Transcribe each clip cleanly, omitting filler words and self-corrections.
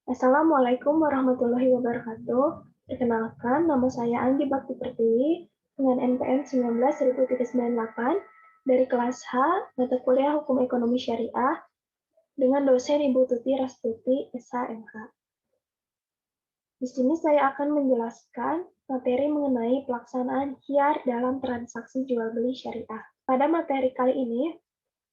Assalamualaikum warahmatullahi wabarakatuh. Perkenalkan, nama saya Anggi Bakti Pertiwi dengan NPM 19.398 dari kelas H, mata kuliah Hukum Ekonomi Syariah dengan dosen Ibu Tuti Rastuti, SHMH. Di sini saya akan menjelaskan materi mengenai pelaksanaan KIAR dalam transaksi jual beli syariah. Pada materi kali ini,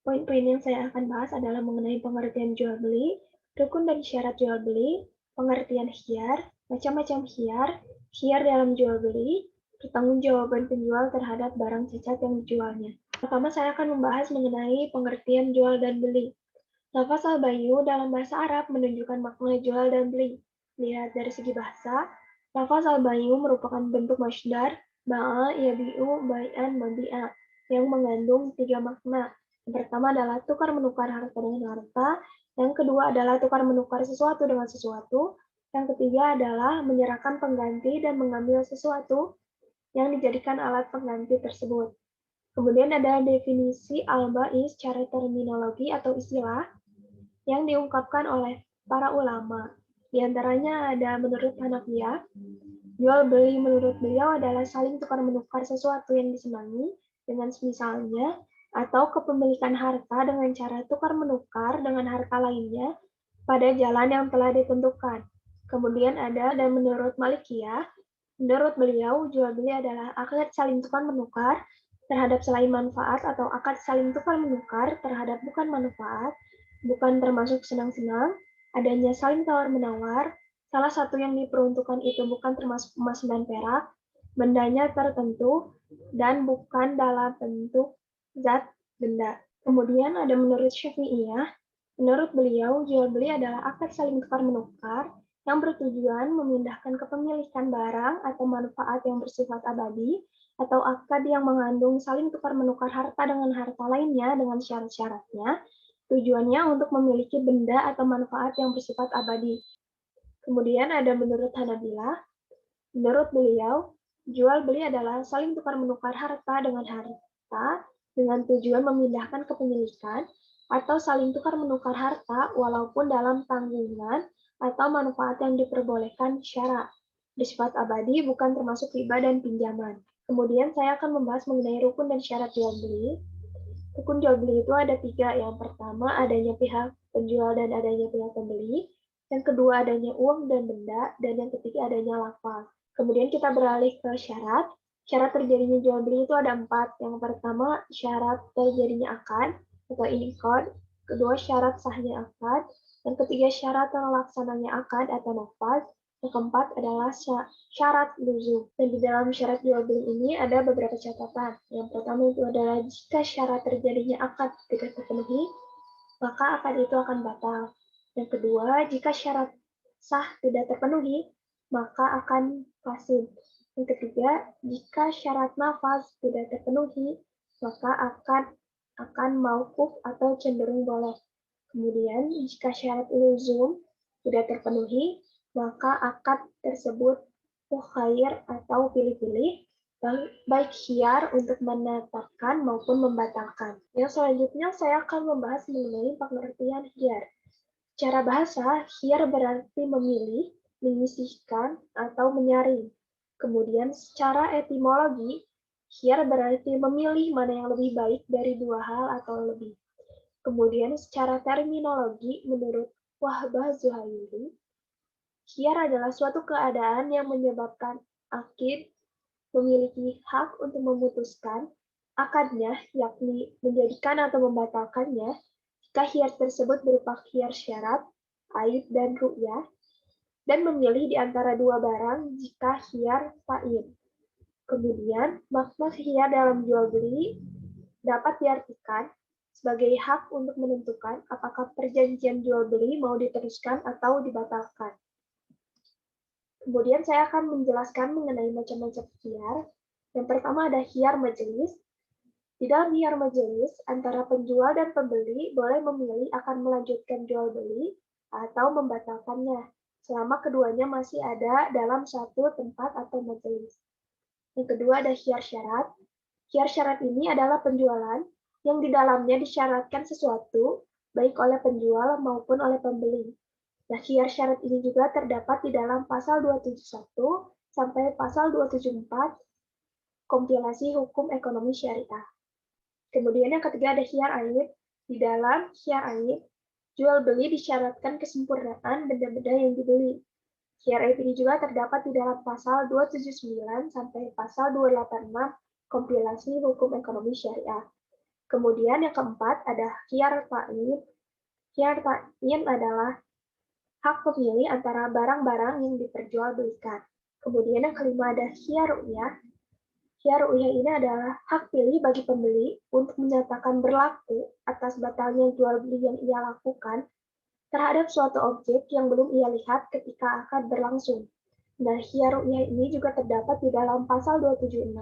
poin-poin yang saya akan bahas adalah mengenai pengertian jual beli, rukun dan syarat jual beli, pengertian KIAR, macam-macam KIAR, KIAR dalam jual beli, pertanggungjawaban penjual terhadap barang cacat yang dijualnya. Pertama, saya akan membahas mengenai pengertian jual dan beli. Lafaz al-bayu dalam bahasa Arab menunjukkan makna jual dan beli. Lihat dari segi bahasa, lafaz al-bayu merupakan bentuk masdar ba'a yabi'u bai'an mabi'a yang mengandung tiga makna. Yang pertama adalah tukar menukar harta dengan harta, yang kedua adalah tukar menukar sesuatu dengan sesuatu, yang ketiga adalah menyerahkan pengganti dan mengambil sesuatu yang dijadikan alat pengganti tersebut. Kemudian ada definisi al-bai secara terminologi atau istilah yang diungkapkan oleh para ulama. Di antaranya ada menurut Hanafiyah, jual beli menurut beliau adalah saling tukar menukar sesuatu yang disenangi dengan semisalnya atau kepemilikan harta dengan cara tukar menukar dengan harta lainnya pada jalan yang telah ditentukan. Kemudian ada dan menurut Malikiyah, menurut beliau jual beli adalah akad saling tukar menukar terhadap selain manfaat atau akad saling tukar menukar terhadap bukan manfaat, bukan termasuk senang-senang, adanya saling tawar-menawar, salah satu yang diperuntukkan itu bukan termasuk emas dan perak, bendanya tertentu, dan bukan dalam bentuk zat benda. Kemudian ada menurut Syafi'iyah, menurut beliau jual beli adalah akad saling tukar-menukar yang bertujuan memindahkan kepemilikan barang atau manfaat yang bersifat abadi, atau akad yang mengandung saling tukar-menukar harta dengan harta lainnya dengan syarat-syaratnya, tujuannya untuk memiliki benda atau manfaat yang bersifat abadi. Kemudian ada menurut Hanabilah, menurut beliau, jual beli adalah saling tukar-menukar harta dengan tujuan memindahkan kepemilikan atau saling tukar-menukar harta walaupun dalam tanggungan atau manfaat yang diperbolehkan syarak. Bersifat abadi bukan termasuk riba dan pinjaman. Kemudian saya akan membahas mengenai rukun dan syarat jual beli. Rukun jual beli itu ada tiga. Yang pertama adanya pihak penjual dan adanya pihak pembeli. Yang kedua adanya uang dan benda. Dan yang ketiga adanya lafaz. Kemudian kita beralih ke syarat. Syarat terjadinya jual beli itu ada empat. Yang pertama syarat terjadinya akad atau iqad. Kedua syarat sahnya akad. Yang ketiga syarat terlaksananya akad atau nafaz. Yang keempat adalah syarat luzum. Dan di dalam syarat jual beli ini ada beberapa catatan. Yang pertama itu adalah jika syarat terjadinya akad tidak terpenuhi, maka akad itu akan batal. Yang kedua, jika syarat sah tidak terpenuhi, maka akan fasid. Yang ketiga, jika syarat nafaz tidak terpenuhi, maka akad akan mauquf atau cenderung boleh. Kemudian, jika syarat luzum tidak terpenuhi, maka akad tersebut mukhayyar atau pilih-pilih, baik khiyar untuk menetapkan maupun membatalkan. Yang selanjutnya saya akan membahas mengenai pengertian khiyar. Secara bahasa, khiyar berarti memilih, menyisihkan, atau menyaring. Kemudian secara etimologi, khiyar berarti memilih mana yang lebih baik dari dua hal atau lebih. Kemudian secara terminologi, menurut Wahbah Zuhairi, khiyar adalah suatu keadaan yang menyebabkan akid memiliki hak untuk memutuskan akadnya, yakni menjadikan atau membatalkannya, jika khiyar tersebut berupa khiyar syarat, aib, dan ru'yah, dan memilih di antara dua barang jika khiyar fa'id. Kemudian, makna khiyar dalam jual beli dapat diartikan sebagai hak untuk menentukan apakah perjanjian jual beli mau diteruskan atau dibatalkan. Kemudian saya akan menjelaskan mengenai macam-macam khiyar. Yang pertama ada khiyar majelis. Di dalam khiyar majelis, antara penjual dan pembeli boleh memilih akan melanjutkan jual beli atau membatalkannya, selama keduanya masih ada dalam satu tempat atau majelis. Yang kedua ada khiyar syarat. Khiyar syarat ini adalah penjualan yang di dalamnya disyaratkan sesuatu, baik oleh penjual maupun oleh pembeli. Nah, khiar syarat ini juga terdapat di dalam pasal 271 sampai pasal 274 kompilasi hukum ekonomi syariah. Kemudian yang ketiga ada khiar aib. Di dalam khiar aib, jual beli disyaratkan kesempurnaan benda-benda yang dibeli. Khiar aib ini juga terdapat di dalam pasal 279 sampai pasal 286 kompilasi hukum ekonomi syariah. Kemudian yang keempat ada khiar ta'in. Khiar ta'in adalah hak pemilih antara barang-barang yang diperjualbelikan. Kemudian yang kelima ada khiar ru'yah. Khiar ru'yah ini adalah hak pilih bagi pembeli untuk menyatakan berlaku atas batalnya jual beli yang ia lakukan terhadap suatu objek yang belum ia lihat ketika akad berlangsung. Nah, khiar ru'yah ini juga terdapat di dalam pasal 276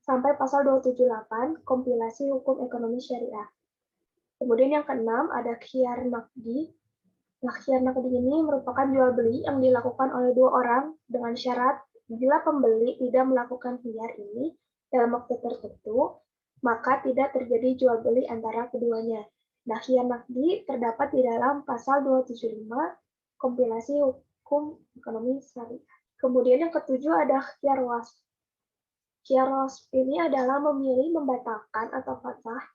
sampai pasal 278 kompilasi hukum ekonomi syariah. Kemudian yang keenam ada khiar naqdi. Nah, khiar naqdi ini merupakan jual beli yang dilakukan oleh dua orang dengan syarat bila pembeli tidak melakukan khiar ini dalam waktu tertentu, maka tidak terjadi jual beli antara keduanya. Nah, khiar naqdi terdapat di dalam pasal 275 kompilasi hukum ekonomi syariah. Kemudian yang ketujuh ada khiar wasf. Khiar wasf ini adalah memilih membatalkan atau fathah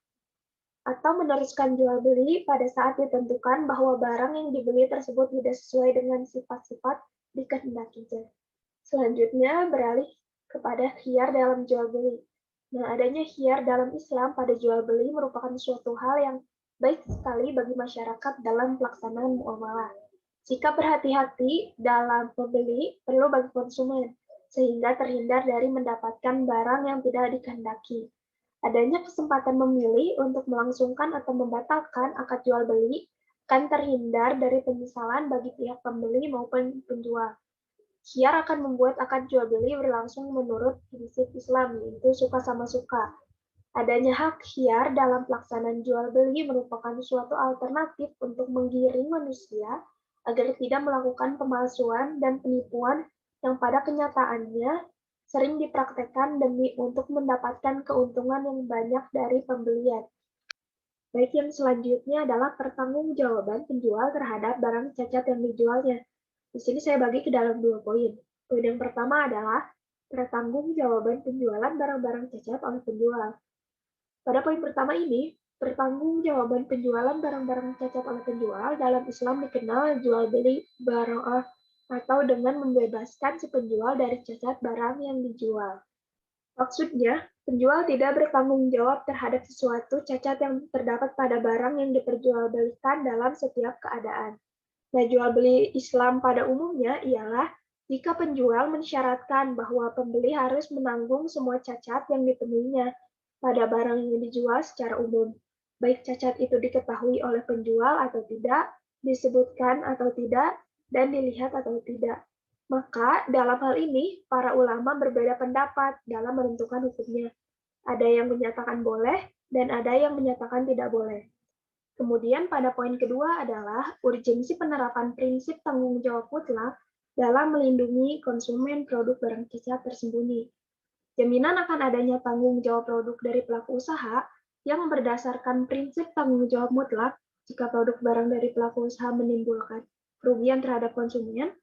atau meneruskan jual beli pada saat ditentukan bahwa barang yang dibeli tersebut tidak sesuai dengan sifat-sifat dikehendakinya. Selanjutnya beralih kepada khiar dalam jual beli. Nah, adanya khiar dalam Islam pada jual beli merupakan suatu hal yang baik sekali bagi masyarakat dalam pelaksanaan muamalah. Sikap berhati-hati dalam membeli perlu bagi konsumen, sehingga terhindar dari mendapatkan barang yang tidak dikehendaki. Adanya kesempatan memilih untuk melangsungkan atau membatalkan akad jual beli akan terhindar dari penyesalan bagi pihak pembeli maupun penjual. Khiar akan membuat akad jual beli berlangsung menurut prinsip Islam, yaitu suka sama suka. Adanya hak khiar dalam pelaksanaan jual beli merupakan suatu alternatif untuk menggiring manusia agar tidak melakukan pemalsuan dan penipuan yang pada kenyataannya sering dipraktekkan demi untuk mendapatkan keuntungan yang banyak dari pembelian. Baik, yang selanjutnya adalah pertanggungjawaban penjual terhadap barang cacat yang dijualnya. Di sini saya bagi ke dalam dua poin. Poin yang pertama adalah pertanggungjawaban penjualan barang-barang cacat oleh penjual. Pada poin pertama ini, pertanggungjawaban penjualan barang-barang cacat oleh penjual dalam Islam dikenal jual beli baro'ah atau dengan membebaskan si penjual dari cacat barang yang dijual. Maksudnya, penjual tidak bertanggung jawab terhadap sesuatu cacat yang terdapat pada barang yang diperjualbelikan dalam setiap keadaan. Nah, jual beli Islam pada umumnya ialah jika penjual mensyaratkan bahwa pembeli harus menanggung semua cacat yang ditemuinya pada barang yang dijual secara umum, baik cacat itu diketahui oleh penjual atau tidak, disebutkan atau tidak, dan dilihat atau tidak. Maka dalam hal ini, para ulama berbeda pendapat dalam menentukan hukumnya. Ada yang menyatakan boleh, dan ada yang menyatakan tidak boleh. Kemudian pada poin kedua adalah urgensi penerapan prinsip tanggung jawab mutlak dalam melindungi konsumen produk barang cacat tersembunyi. Jaminan akan adanya tanggung jawab produk dari pelaku usaha yang berdasarkan prinsip tanggung jawab mutlak jika produk barang dari pelaku usaha menimbulkan kerugian terhadap konsumen,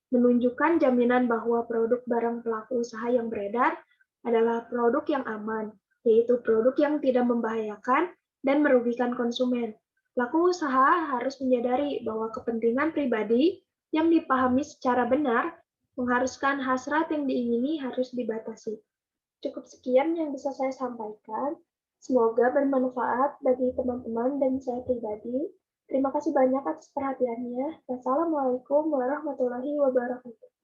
menunjukkan jaminan bahwa produk barang pelaku usaha yang beredar adalah produk yang aman, yaitu produk yang tidak membahayakan dan merugikan konsumen. Pelaku usaha harus menyadari bahwa kepentingan pribadi yang dipahami secara benar mengharuskan hasrat yang diingini harus dibatasi. Cukup sekian yang bisa saya sampaikan. Semoga bermanfaat bagi teman-teman dan saya pribadi. Terima kasih banyak atas perhatiannya. Wassalamualaikum warahmatullahi wabarakatuh.